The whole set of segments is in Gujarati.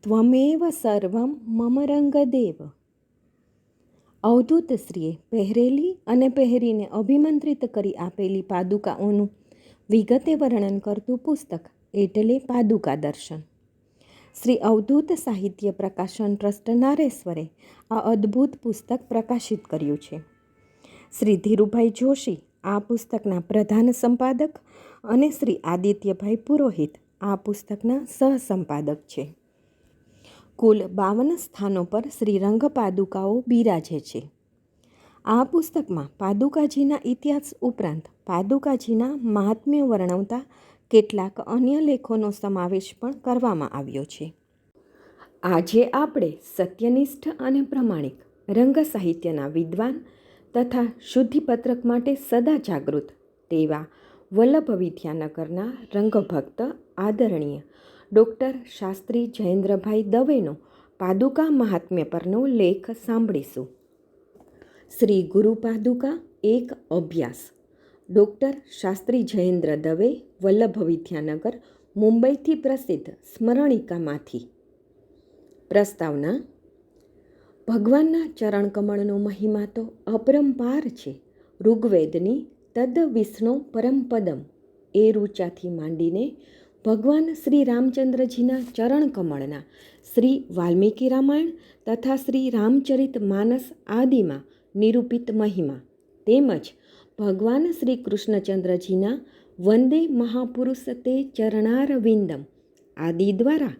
ત્વમેવ સર્વમ મમ રંગદેવ. અવધૂતશ્રીએ પહેરેલી અને પહેરીને અભિમંત્રિત કરી આપેલી પાદુકાઓનું વિગતે વર્ણન કરતું પુસ્તક એટલે પાદુકા દર્શન. શ્રી અવધૂત સાહિત્ય પ્રકાશન ટ્રસ્ટ નારેશ્વરે આ અદ્ભુત પુસ્તક પ્રકાશિત કર્યું છે. શ્રી ધીરુભાઈ જોશી આ પુસ્તકના પ્રધાન સંપાદક અને શ્રી આદિત્યભાઈ પુરોહિત આ પુસ્તકના સહસંપાદક છે. કુલ 52 સ્થાનો પર શ્રીરંગ પાદુકાઓ બિરાજે છે. આ પુસ્તકમાં પાદુકાજીના ઇતિહાસ ઉપરાંત પાદુકાજીના મહાત્મ્ય વર્ણવતા કેટલાક અન્ય લેખોનો સમાવેશ પણ કરવામાં આવ્યો છે. આજે આપણે સત્યનિષ્ઠ અને પ્રમાણિક રંગ સાહિત્યના વિદ્વાન તથા શુદ્ધિપત્રક માટે સદા જાગૃત તેવા વલ્લભ વિદ્યાનગરના રંગભક્ત આદરણીય ડૉક્ટર શાસ્ત્રી જયેન્દ્રભાઈ દવેનો પાદુકા મહાત્મ્ય પરનો લેખ સાંભળીશું. શ્રી ગુરુ પાદુકા એક અભ્યાસ. ડૉક્ટર શાસ્ત્રી જયેન્દ્ર દવે, વલ્લભ વિદ્યાનગર, મુંબઈથી પ્રસિદ્ધ સ્મરણિકામાંથી. પ્રસ્તાવના. ભગવાનના ચરણકમળનો મહિમા તો અપરંપાર છે. ઋગ્વેદની તદ્ વિષ્ણુ પરમપદમ એ રૂચાથી માંડીને ભગવાન શ્રી રામચંદ્રજીના ચરણકમળના શ્રી વાલ્મીકી રામાયણ તથા શ્રી રામચરિત માનસ આદિમાં નિરૂપિત મહિમા તેમજ ભગવાન શ્રી કૃષ્ણચંદ્રજીના વંદે મહાપુરુષ તે ચરણારવિંદમ આદિ દ્વારા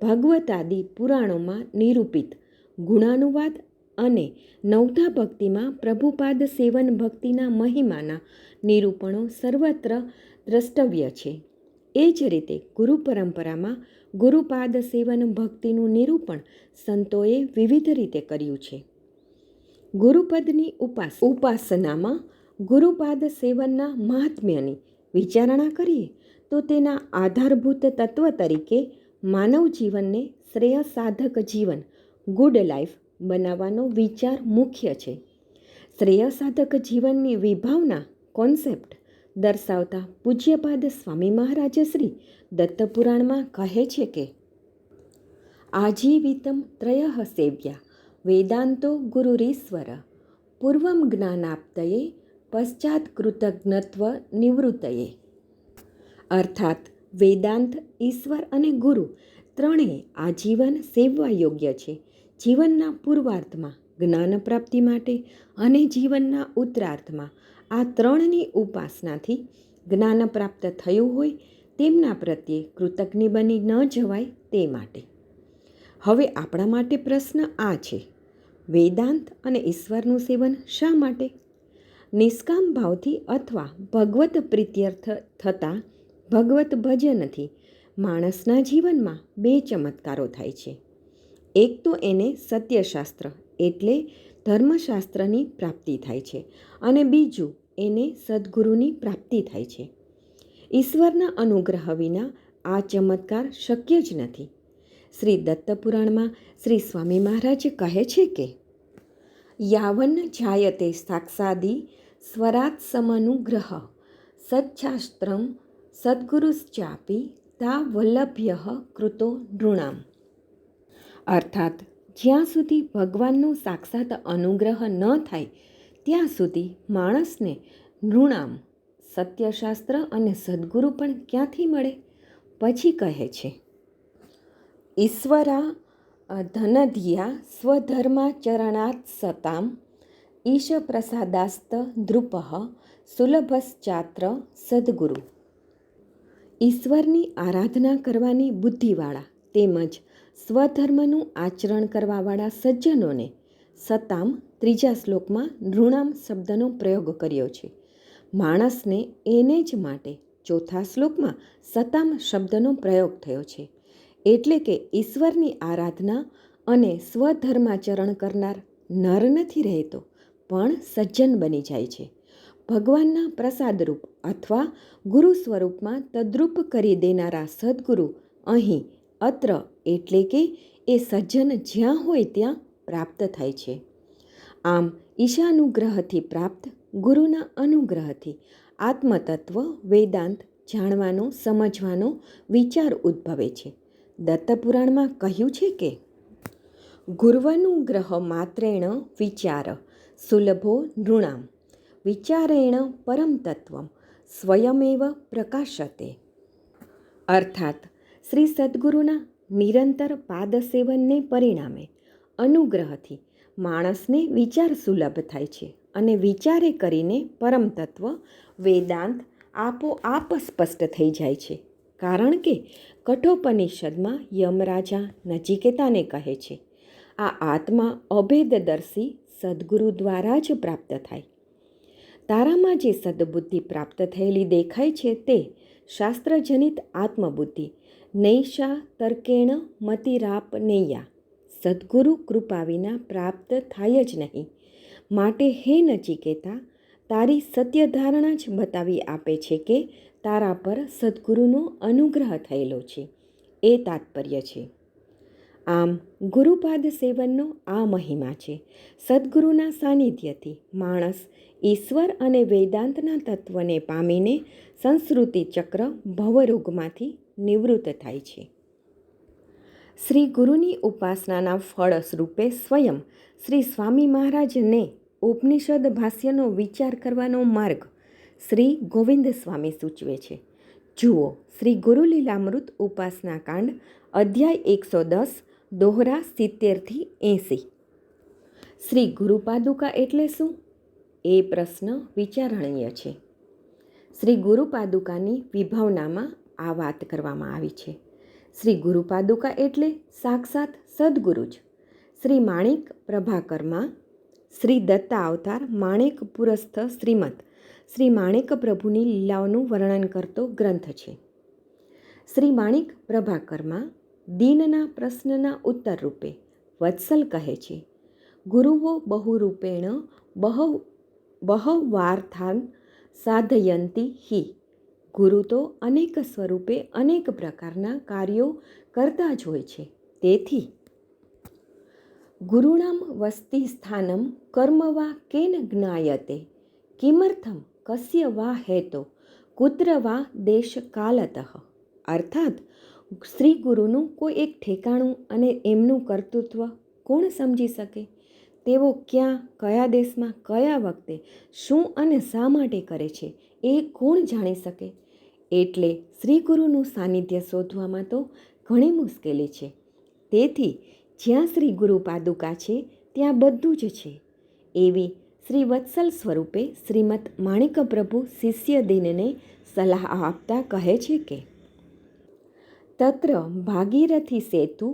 ભાગવતાદિ પુરાણોમાં નિરૂપિત ગુણાનુવાદ અને નવધા ભક્તિમાં પ્રભુપાદ સેવન ભક્તિના મહિમાના નિરૂપણો સર્વત્ર દ્રષ્ટવ્ય છે. એ જ રીતે ગુરુ પરંપરામાં ગુરુપાદ સેવન ભક્તિનું નિરૂપણ સંતોએ વિવિધ રીતે કર્યું છે. ગુરુપદની ઉપાસનામાં ગુરુપાદ સેવનના મહાત્મ્યની વિચારણા કરીએ તો તેના આધારભૂત તત્વ તરીકે માનવ જીવનને શ્રેયસાધક જીવન ગુડ લાઈફ બનાવવાનો વિચાર મુખ્ય છે. શ્રેયસાધક જીવનની વિભાવના કોન્સેપ્ટ દર્શાવતા પૂજ્યપાદ સ્વામી મહારાજ શ્રી દત્તપુરાણમાં કહે છે કે આજીવિતમ ત્રયઃ સેવ્યા વેદાંતો ગુરુરીશ્વર પૂર્વમ જ્ઞાનાપ્તયે પશ્ચાત કૃતજ્ઞત્વ નિવૃત્તયે. અર્થાત વેદાંત, ઈશ્વર અને ગુરુ ત્રણેય આજીવન સેવવા યોગ્ય છે. જીવનના પૂર્વાર્ધમાં જ્ઞાન પ્રાપ્તિ માટે અને જીવનના ઉત્તરાર્ધમાં આ ત્રણની ઉપાસનાથી જ્ઞાન પ્રાપ્ત થયું હોય તેમના પ્રત્યે કૃતજ્ઞ બની ન જવાય તે માટે. હવે આપણા માટે પ્રશ્ન આ છે, વેદાંત અને ઈશ્વરનું સેવન શા માટે? નિષ્કામ ભાવથી અથવા ભગવત પ્રીત્યર્થ થતા ભગવત ભજનથી માણસના જીવનમાં બે ચમત્કારો થાય છે. એક તો એને સત્યશાસ્ત્ર એટલે ધર્મશાસ્ત્રની પ્રાપ્તિ થાય છે અને બીજું એને સદ્ગુરુની પ્રાપ્તિ થાય છે. ઈશ્વરના અનુગ્રહ વિના આ ચમત્કાર શક્ય જ નથી. શ્રી દત્તપુરાણમાં શ્રી સ્વામી મહારાજ કહે છે કે યાવન જાયતે સાક્ષાદી સ્વરાત સમનુગ્રહ સચ્છાસ્ત્રમ સદ્ગુરુશ્ચાપી તા વલ્લભ્ય કૃતો નૃણામ. અર્થાત જ્યાં સુધી ભગવાનનો સાક્ષાત અનુગ્રહ ન થાય ત્યાં સુધી માણસને નૃણામ સત્યશાસ્ત્ર અને સદ્ગુરુ પણ ક્યાંથી મળે? પછી કહે છે ઈશ્વરા ધનધિયા સ્વધર્માચરણાત સતામ ઈશ પ્રસાદાસ્ત દ્રુપઃ સુલભશ્ચાત્ર સદ્ગુરુ. ઈશ્વરની આરાધના કરવાની બુદ્ધિવાળા તેમજ સ્વધર્મનું આચરણ કરવાવાળા સજ્જનોને સતામ ત્રીજા શ્લોકમાં નૃણામ શબ્દનો પ્રયોગ કર્યો છે. માણસને એને જ માટે ચોથા શ્લોકમાં સતામ શબ્દનો પ્રયોગ થયો છે. એટલે કે ઈશ્વરની આરાધના અને સ્વધર્માચરણ કરનાર નર નથી રહેતો પણ સજ્જન બની જાય છે. ભગવાનના પ્રસાદરૂપ અથવા ગુરુ સ્વરૂપમાં તદ્રૂપ કરી દેનારા સદ્ગુરુ અહીં અત્ર એટલે કે એ સજ્જન જ્યાં હોય ત્યાં પ્રાપ્ત થાય છે. આમ ઈશાનુગ્રહથી પ્રાપ્ત ગુરુના અનુગ્રહથી આત્મતત્વ વેદાંત જાણવાનો સમજવાનો વિચાર ઉદ્ભવે છે. દત્તપુરાણમાં કહ્યું છે કે ગુર્વનુગ્રહ માત્રેણ વિચાર સુલભો નૃણામ વિચારેણ પરમ તત્વમ સ્વયમેવ પ્રકાશતે. અર્થાત શ્રી સદ્ગુરુના નિરંતર પાદસેવનને પરિણામે અનુગ્રહથી માણસને વિચાર સુલભ થાય છે અને વિચારે કરીને પરમ તત્વ વેદાંત આપોઆપ સ્પષ્ટ થઈ જાય છે. કારણ કે કઠોપનિષદમાં યમરાજા નચિકેતાને કહે છે, આ આત્મા અભેદદર્શી સદ્ગુરુ દ્વારા જ પ્રાપ્ત થાય. તારામાં જે સદબુદ્ધિ પ્રાપ્ત થયેલી દેખાય છે તે શાસ્ત્રજનિત આત્મબુદ્ધિ નૈષા તર્કેણ મતિરાપનેયા સદ્ગુરુ કૃપા વિના પ્રાપ્ત થાય જ નહીં. માટે હે નચિકેતા, તારી સત્ય ધારણા જ બતાવી આપે છે કે તારા પર સદ્ગુરુનો અનુગ્રહ થયેલો છે, એ તાત્પર્ય છે. આમ ગુરુપાદ સેવનનો આ મહિમા છે. સદ્ગુરુના સાનિધ્યથી માણસ ઈશ્વર અને વેદાંતના તત્વને પામીને સંસ્કૃતિ ચક્ર ભવરોગમાંથી નિવૃત્ત થાય છે. શ્રી ગુરુની ઉપાસનાના ફળ સ્વરૂપે સ્વયં શ્રી સ્વામી મહારાજને ઉપનિષદ ભાષ્યનો વિચાર કરવાનો માર્ગ શ્રી ગોવિંદ સ્વામી સૂચવે છે. જુઓ શ્રી ગુરુ લીલામૃત ઉપાસના કાંડ અધ્યાય 110 દોહરા 70-80. શ્રી ગુરુપાદુકા એટલે શું? એ પ્રશ્ન વિચારણીય છે. શ્રી ગુરુપાદુકાની વિભાવનામાં આ વાત કરવામાં આવી છે. શ્રી ગુરુપાદુકા એટલે સાક્ષાત સદ્ગુરુ જ. શ્રી માણિક પ્રભાકરમાં શ્રી દત્તા અવતાર માણેક પુરસ્થ શ્રીમદ શ્રી માણેક પ્રભુની લીલાઓનું વર્ણન કરતો ગ્રંથ છે. શ્રી માણિક પ્રભાકરમાં દીનના પ્રશ્નના ઉત્તર રૂપે વત્સલ કહે છે, ગુરુઓ બહુરૂપેણ બહવાર્થાન સાધયંતી હિ. ગુરુ તો અનેક સ્વરૂપે અનેક પ્રકારના કાર્યો કરતા જ હોય છે. તેથી ગુરુણામ વસ્તી સ્થાનમ કર્મ વા કેન જ્ઞાયતે કિમર્થમ કસ્ય વા હેતો કુત્ર વા દેશ કાલતઃ. અર્થાત શ્રી ગુરુનું કોઈ એક ઠેકાણું અને એમનું કર્તૃત્વ કોણ સમજી શકે? તેઓ ક્યાં, કયા દેશમાં, કયા વખતે, શું અને શા માટે કરે છે એ કોણ જાણી શકે? એટલે શ્રી ગુરુનું સાનિધ્ય શોધવામાં તો ઘણી મુશ્કેલી છે. તેથી જ્યાં શ્રી ગુરુ પાદુકા છે ત્યાં બધું જ છે. એવી શ્રી વત્સલ સ્વરૂપે શ્રીમદ માણિક પ્રભુ શિષ્ય દિનને સલાહ આપતા કહે છે કે તત્ર ભાગીરથી સેતુ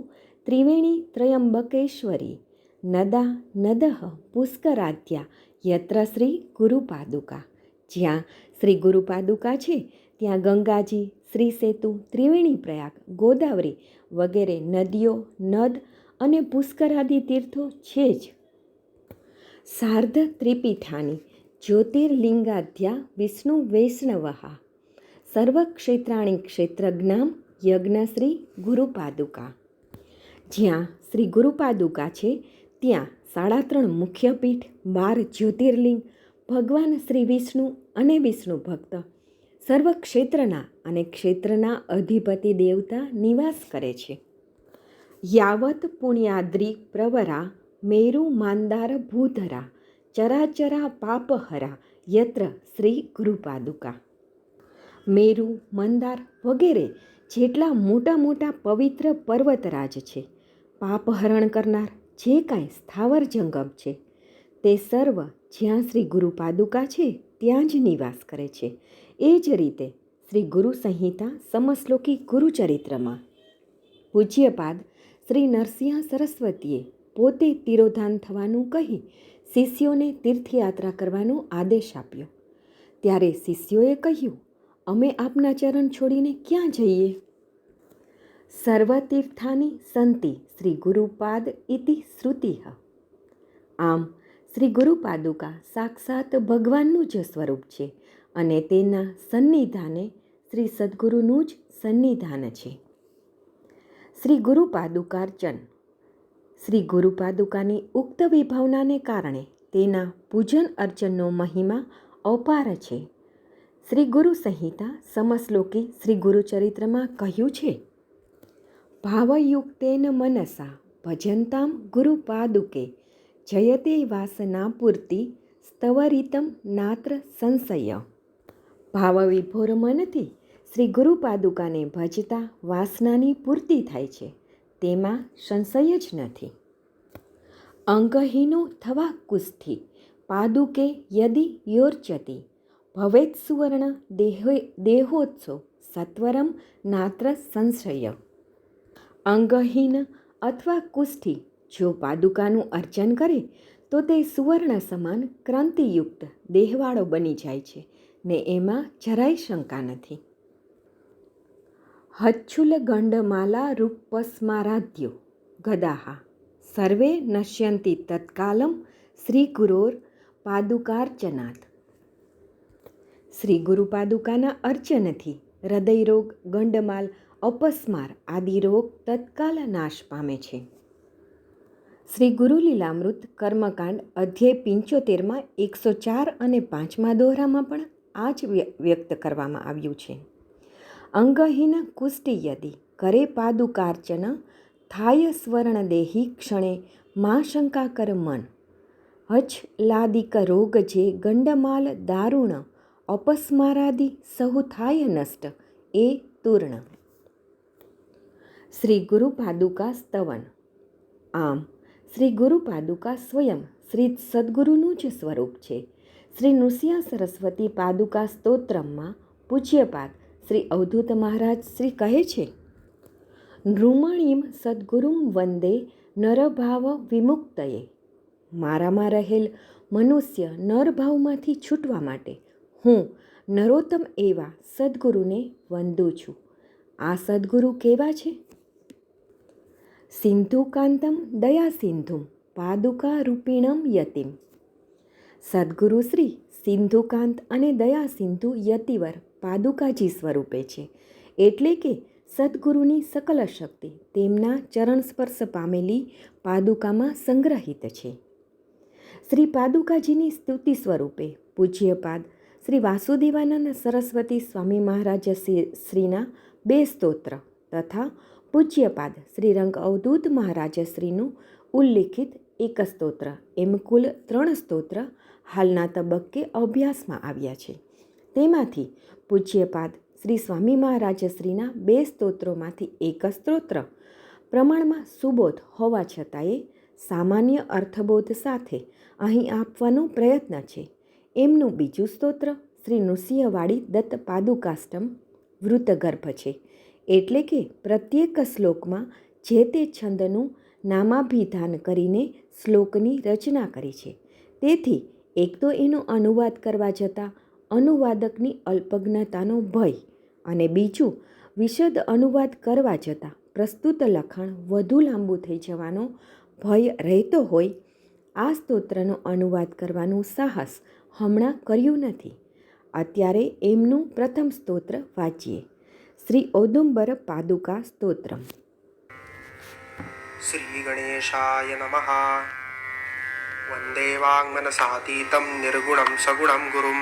ત્રિવેણી ત્રયંબકેશ્વરી નદા નદઃ પુષ્કરાધ્યા યત્ર શ્રી ગુરુપાદુકા. જ્યાં શ્રી ગુરુપાદુકા છે ત્યાં ગંગાજી, શ્રી સેતુ, ત્રિવેણી પ્રયાગ, ગોદાવરી વગેરે નદીઓ, નદ અને પુષ્કરાદિ તીર્થો છે જ. સાર્ધ ત્રિપીઠાની જ્યોતિર્લિંગાધ્યા વિષ્ણુ વૈષ્ણવઃ સર્વક્ષેત્રાણી ક્ષેત્રજ્ઞામ યજ્ઞશ્રી ગુરુપાદુકા. જ્યાં શ્રી ગુરુપાદુકા છે ત્યાં 3.5 મુખ્ય પીઠ, 12 જ્યોતિર્લિંગ, ભગવાન શ્રી વિષ્ણુ અને વિષ્ણુ ભક્ત, સર્વ ક્ષેત્રના અને ક્ષેત્રના અધિપતિ દેવતા નિવાસ કરે છે. યાવત પુણ્યાદ્રિ પ્રવરા મેરુ માંદાર ભૂધરા ચરાચરા પાપહરા યત્ર શ્રી ગુરુપાદુકા. મેરુ, મંદાર વગેરે જેટલા મોટા મોટા પવિત્ર પર્વતરાજ છે, પાપહરણ કરનાર જે કાંઈ સ્થાવર જંગમ છે, તે સર્વ જ્યાં શ્રી ગુરુપાદુકા છે ત્યાં જ નિવાસ કરે છે. એ જ રીતે શ્રી ગુરુ સંહિતા સમશ્લોકી ગુરુચરિત્રમાં પૂજ્યપાદ શ્રી નરસિંહ સરસ્વતીએ પોતે તિરોધાન થવાનું કહી શિષ્યોને તીર્થયાત્રા કરવાનો આદેશ આપ્યો. ત્યારે શિષ્યોએ કહ્યું, અમે આપના ચરણ છોડીને ક્યાં જઈએ? સર્વતીર્થાની સંતિ શ્રી ગુરુપાદ ઇતિ શ્રુતિઃ. આમ શ્રી ગુરુપાદુકા સાક્ષાત ભગવાનનું જ સ્વરૂપ છે અને તેના સન્નિધાને શ્રી સદ્ગુરુનું જ સન્નિધાન છે. શ્રી ગુરુપાદુકાર્ચન. શ્રી ગુરુપાદુકાની ઉક્ત વિભાવનાને કારણે તેના પૂજન અર્ચનનો મહિમા અપાર છે. શ્રી ગુરુ સંહિતા સમશ્લોકી શ્રી ગુરુચરિત્રમાં કહ્યું છે, ભાવયુક્તેન મનસા ભજંતામ ગુરુપાદુકે જયતે વાસનાપૂર્તિ સ્તવરિતમ નાત્ર સંશય. ભાવવિભોર મનથી શ્રી ગુરુપાદુકાને ભજતા વાસનાની પૂર્તિ થાય છે, તેમાં સંશય જ નથી. અંગહીનો થવા કુસ્થિ પાદુકે યદિ યોર્ચતિ ભવેત સુવર્ણ દેહોત્સવ સત્વરમ નાત્ર સંશય. અંગહીન અથવા કુષ્ઠી જો પાદુકાનું અર્ચન કરે તો તે સુવર્ણ સમાન ક્રાંતિયુક્ત દેહવાળો બની જાય છે ને એમાં જરાય શંકા નથી. હચ્છુલ ગંડમાલા રૂપસ્મારાધ્યો ગદાહા સર્વે નશ્યંતિ તત્કાલમ શ્રી ગુરોર પાદુકાર્ચનાથ. શ્રી ગુરુ પાદુકાના અર્ચનથી હૃદયરોગ, ગંડમાલ, અપસ્માર આદિ રોગ તત્કાલ નાશ પામે છે. શ્રી ગુરુ લીલામૃત કર્મકાંડ અધ્યાય 75માં 104 અને 5મા દોહરામાં પણ આ જ વ્યક્ત કરવામાં આવ્યું છે. અંગહીન કુષ્ટિ યદિ કરે પાદુકાર્ચન થાય સ્વર્ણદેહી ક્ષણે મા શંકા કર મન. હચ્છલાદિક રોગ જે ગંડમાલ દારૂણ અપસ્મારાદિ સહુ થાય નષ્ટ એ તૂર્ણ. શ્રી ગુરુ પાદુકા સ્તવન. આમ શ્રી ગુરુ પાદુકા સ્વયં શ્રી સદગુરુનું જ સ્વરૂપ છે. શ્રી નૃસિંહ સરસ્વતી પાદુકા સ્તોત્રમાં પૂજ્યપાદ શ્રી અવધૂત મહારાજ શ્રી કહે છે, નૃમણીમ સદગુરુમ વંદે નરભાવ વિમુક્તયે. મારામાં રહેલ મનુષ્ય નરભાવમાંથી છૂટવા માટે હું નરોત્તમ એવા સદગુરુને વંદું છું. આ સદગુરુ કેવા છે? સિંધુકાંતમ દયા સિંધુમ પાદુકા રૂપિણમ યતિમ. સદગુરુ શ્રી સિંધુકાંત અને દયા સિંધુ યતિવર પાદુકાજી સ્વરૂપે છે. એટલે કે સદગુરુની સકલ શક્તિ તેમના ચરણ સ્પર્શ પામેલી પાદુકામાં સંગ્રહિત છે. શ્રી પાદુકાજીની સ્તુતિ સ્વરૂપે પૂજ્યપાદ શ્રી વાસુદેવાનંદ સરસ્વતી સ્વામી મહારાજ શ્રીના 2 સ્તોત્ર તથા પૂજ્યપાદ શ્રી રંગ અવધૂત મહારાજ શ્રીનું ઉલ્લિખિત 1 સ્તોત્ર એમ કુલ 3 સ્તોત્ર હાલના તબક્કે અભ્યાસમાં આવ્યા છે. તેમાંથી પૂજ્યપાદ શ્રી સ્વામી મહારાજ શ્રીના 2 સ્તોત્રોમાંથી 1 સ્તોત્ર પ્રમાણમાં સુબોધ હોવા છતાંય સામાન્ય અર્થબોધ સાથે અહીં આપવાનો પ્રયત્ન છે. એમનું બીજું સ્તોત્ર શ્રી નૃસિંહવાડી દત્ત પાદુકાષ્ટમ વૃતગર્ભ છે. એટલે કે પ્રત્યેક શ્લોકમાં જે તે છંદનું નામાભિધાન કરીને શ્લોકની રચના કરી છે. તેથી એક તો એનો અનુવાદ કરવા જતાં અનુવાદકની અલ્પજ્ઞતાનો ભય અને બીજું વિશદ અનુવાદ કરવા જતાં પ્રસ્તુત લખાણ વધુ લાંબુ થઈ જવાનો ભય રહેતો હોય આ સ્તોત્રનો અનુવાદ કરવાનું સાહસ હમણાં કર્યું નથી. અત્યારે એમનું પ્રથમ સ્તોત્ર વાંચીએ. શ્રી ઔદુંબર પાદુકા સ્તોત્રમ. શ્રી ગણેશાય નમઃ. વંદે વાङ्मनसातीतं निर्गुणं सगुणं गुरुं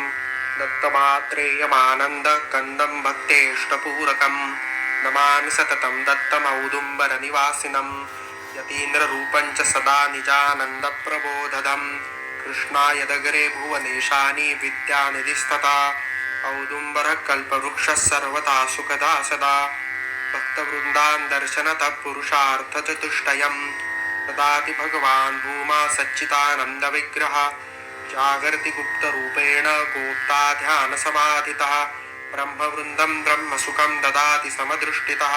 दत्तमात्रेयमानन्दकन्दं भक्तेष्टपूरकं नमामि सततं दत्तमौदुम्बरनिवासिनं यतीन्द्ररूपं च सदा निजानन्दप्रबोधदं कृष्णाय दगरे भुवनेशानि विद्यानिधिस्तथा औदुम्बरकल्पवृक्षः सर्वथा सुखदा सदा भक्तवृन्दान् दर्शनतः पुरुषार्थचतुष्टयम् ददाति भगवान् भूमा सच्चिदानन्दविग्रह जागर्ति गुप्तरूपेण गोप्ता ध्यानसमाधितः ब्रह्मवृन्दं ब्रह्मसुखं ददाति समदृष्टितः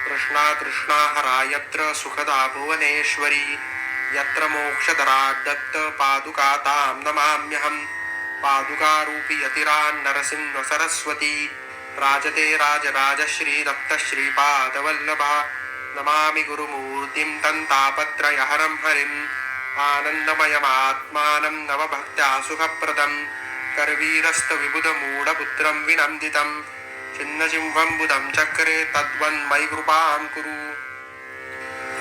कृष्णा तृष्णाहरा यत्र सुखदा भुवनेश्वरी यत्र मोक्षदराड्दत्त पादुका तां नमाम्यहं पादुकारूपी यतिरान्नरसिंहसरस्वती राजते राजराजश्री दत्तश्रीपादवल्लभः नमामि गुरुमूर्तिं तन्तापत्रयहरं हरिम् आनन्दमयमात्मानं नवभक्त्या सुखप्रदं करवीरस्तविबुधमूढपुत्रं विनन्दितं छिन्नजिह्वं बुधं चक्रे तद्वन्मयि कृपां कुरु.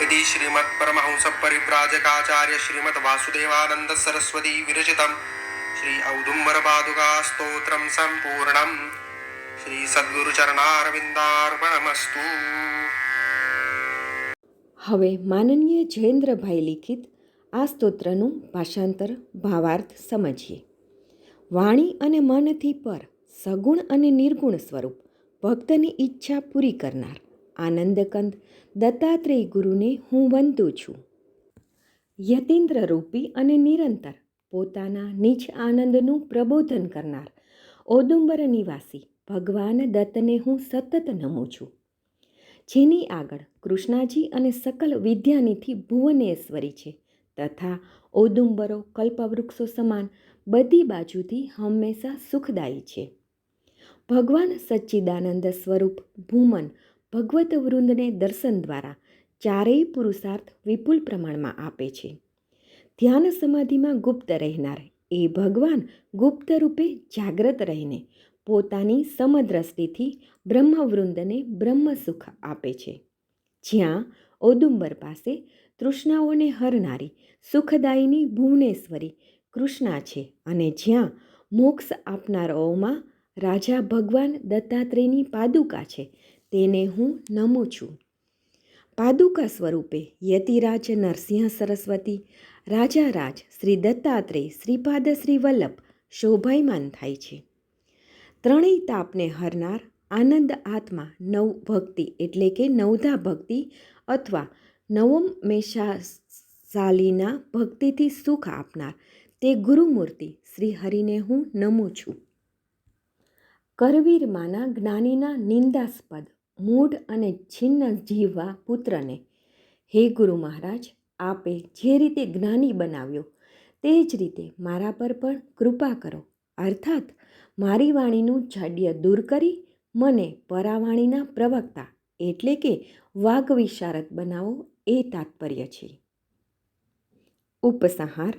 यदि श्रीमत्परमहंसपरिव्राजकाचार्य श्रीमद्वासुदेवानन्द सरस्वती विरचितं श्री औदुम्बरपादुका स्तोत्रं सम्पूर्णं श्री सद्गुरुचरणारविन्दार्पणमस्तु. હવે માનનીય જયેન્દ્રભાઈ લિખિત આ સ્તોત્રનું ભાષાંતર ભાવાર્થ સમજીએ. વાણી અને મનથી પર સગુણ અને નિર્ગુણ સ્વરૂપ ભક્તની ઈચ્છા પૂરી કરનાર આનંદકંદ દત્તાત્રેય ગુરુને હું વંદું છું. યતીન્દ્ર રૂપી અને નિરંતર પોતાના નિજ આનંદનું પ્રબોધન કરનાર ઔદુંબર નિવાસી ભગવાન દત્તને હું સતત નમું છું. જેની આગળ કૃષ્ણાજી અને સકલ વિદ્યાનિધિ ભુવનેશ્વરી છે તથા ઔદુંબરો કલ્પવૃક્ષો સમાન બધી બાજુથી હંમેશા સુખદાયી છે. ભગવાન સચ્ચિદાનંદ સ્વરૂપ ભૂમન ભગવત વૃંદને દર્શન દ્વારા ચારેય પુરુષાર્થ વિપુલ પ્રમાણમાં આપે છે. ધ્યાન સમાધિમાં ગુપ્ત રહેનાર એ ભગવાન ગુપ્ત રૂપે જાગ્રત રહીને પોતાની સમદ્રષ્ટિથી બ્રહ્મવૃંદને બ્રહ્મ સુખ આપે છે. જ્યાં ઔદુંબર પાસે તૃષ્ણાઓને હરનારી સુખદાયીની ભુવનેશ્વરી કૃષ્ણા છે અને જ્યાં મોક્ષ આપનારાઓમાં રાજા ભગવાન દત્તાત્રેયની પાદુકા છે તેને હું નમું છું. પાદુકા સ્વરૂપે યતિરાજ નરસિંહ સરસ્વતી રાજારાજ શ્રી દત્તાત્રેય શ્રીપાદ શ્રી વલ્લભ શોભાયમાન થાય છે. ત્રણેય તાપને હરનાર આનંદ આત્મા નવ ભક્તિ એટલે કે નવધા ભક્તિ અથવા નવમ મેષાશાલીના ભક્તિથી સુખ આપનાર તે ગુરુમૂર્તિ શ્રી હરિને હું નમું છું. કરવીરમાના જ્ઞાનીના નિંદાસ્પદ મૂઢ અને છિન્ન જીવવા પુત્રને હે ગુરુ મહારાજ, આપે જે રીતે જ્ઞાની બનાવ્યો તે જ રીતે મારા પર પણ કૃપા કરો, અર્થાત મારી વાણીનું જાડ્ય દૂર કરી મને પરાવાણીના પ્રવક્તા એટલે કે વાગ્વિશારદ બનાવો એ તાત્પર્ય છે. ઉપસંહાર.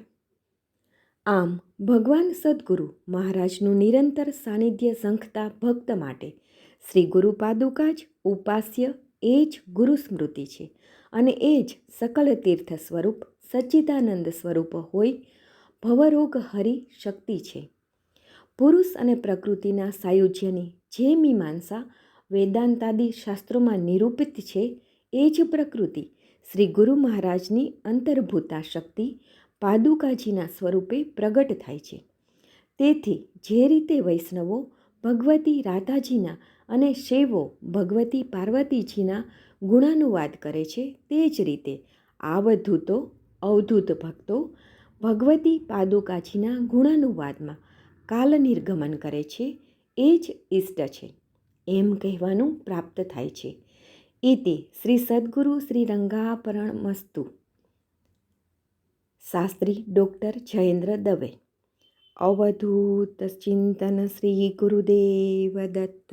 આમ ભગવાન સદ્ગુરુ મહારાજનું નિરંતર સાનિધ્ય ઝંખતા ભક્ત માટે શ્રી ગુરુ પાદુકા જ ઉપાસ્ય એ જ ગુરુ સ્મૃતિ છે અને એ જ સકલ તીર્થ સ્વરૂપ સચ્ચિદાનંદ સ્વરૂપ હોય ભવરોગ હરી શક્તિ છે. પુરુષ અને પ્રકૃતિના સાયુજ્યની જે મીમાંસા વેદાંતાદિ શાસ્ત્રોમાં નિરૂપિત છે એ જ પ્રકૃતિ શ્રી ગુરુ મહારાજની અંતર્ભૂતા શક્તિ પાદુકાજીના સ્વરૂપે પ્રગટ થાય છે. તેથી જે રીતે વૈષ્ણવો ભગવતી રાધાજીના અને શૈવો ભગવતી પાર્વતીજીના ગુણાનુવાદ કરે છે તે જ રીતે આવધૂતો અવધૂત ભક્તો ભગવતી પાદુકાજીના ગુણાનુવાદમાં કાલનિર્ગમન કરે છે એ જ ઇષ્ટ છે એમ કહેવાનું પ્રાપ્ત થાય છે. ઇતિ શ્રી સદ્ગુરુ શ્રી રંગાપરણમસ્તુ. શાસ્ત્રી ડૉક્ટર જયેન્દ્ર દવે. અવધૂત ચિંતન શ્રી ગુરુદેવ દત્ત.